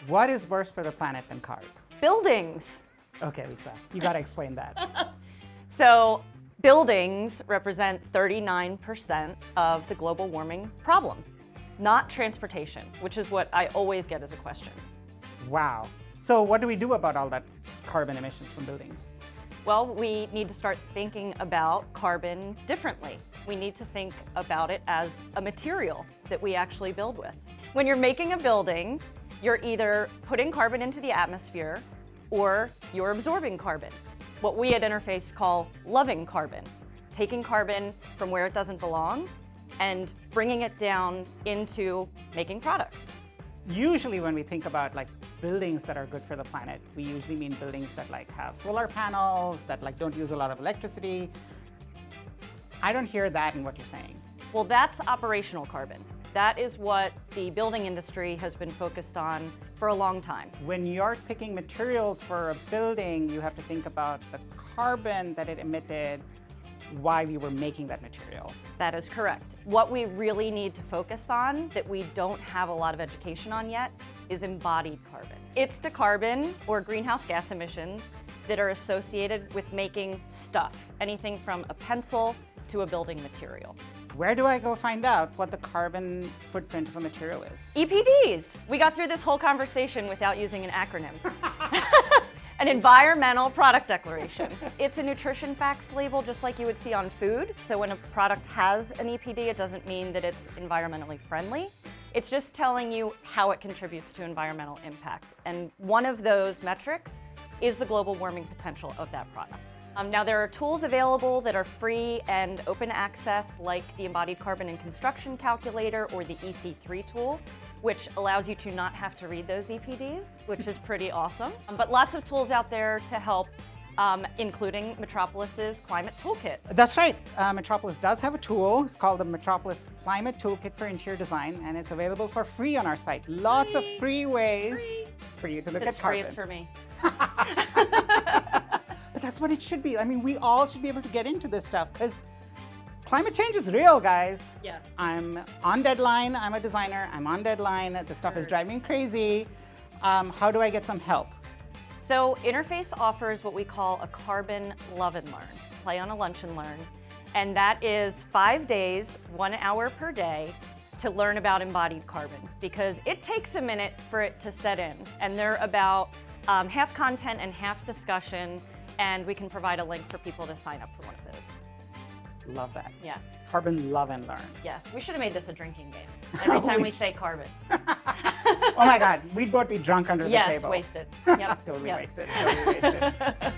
What is worse for the planet than cars? Buildings. Okay, Lisa, you got to explain that. So buildings represent 39% of the global warming problem, not transportation, which is what I always get as a question. Wow. So what do we do about all that carbon emissions from buildings? Well, we need to start thinking about carbon differently. We need to think about it as a material that we actually build with. When you're making a building, you're either putting carbon into the atmosphere or you're absorbing carbon, what we at Interface call loving carbon, taking carbon from where it doesn't belong and bringing it down into making products. Usually when we think about buildings that are good for the planet, we usually mean buildings that have solar panels, that don't use a lot of electricity. I don't hear that in what you're saying. Well, that's operational carbon. That is what the building industry has been focused on for a long time. When you're picking materials for a building, you have to think about the carbon that it emitted while you were making that material. That is correct. What we really need to focus on that we don't have a lot of education on yet is embodied carbon. It's the carbon or greenhouse gas emissions that are associated with making stuff, anything from a pencil to a building material. Where do I go find out what the carbon footprint of a material is? EPDs. We got through this whole conversation without using an acronym. An environmental product declaration. It's a nutrition facts label just like you would see on food. So when a product has an EPD, it doesn't mean that it's environmentally friendly. It's just telling you how it contributes to environmental impact. And one of those metrics is the global warming potential of that product. Now there are tools available that are free and open access, like the Embodied Carbon in Construction Calculator or the EC3 tool, which allows you to not have to read those EPDs, which is pretty awesome. But lots of tools out there to help, including Metropolis's Climate Toolkit. That's right. Metropolis does have a tool. It's called the Metropolis Climate Toolkit for Interior Design, and it's available for free on our site. Lots of free ways for you to look at carbon. It's free, it's for me. But that's what it should be. I mean, we all should be able to get into this stuff because climate change is real, guys. Yeah. I'm on deadline. I'm a designer. I'm on deadline. This stuff is driving me crazy. How do I get some help? So Interface offers what we call a carbon love and learn, play on a lunch and learn. And that is 5 days, 1 hour per day to learn about embodied carbon because it takes a minute for it to set in. And they're about half content and half discussion. And we can provide a link for people to sign up for one of those. Love that. Yeah. Carbon love and learn. Yes, we should have made this a drinking game. Every time we say carbon. Oh my God, we'd both be drunk under the table. Yes, wasted. Yep. Totally Yep. wasted. Totally wasted.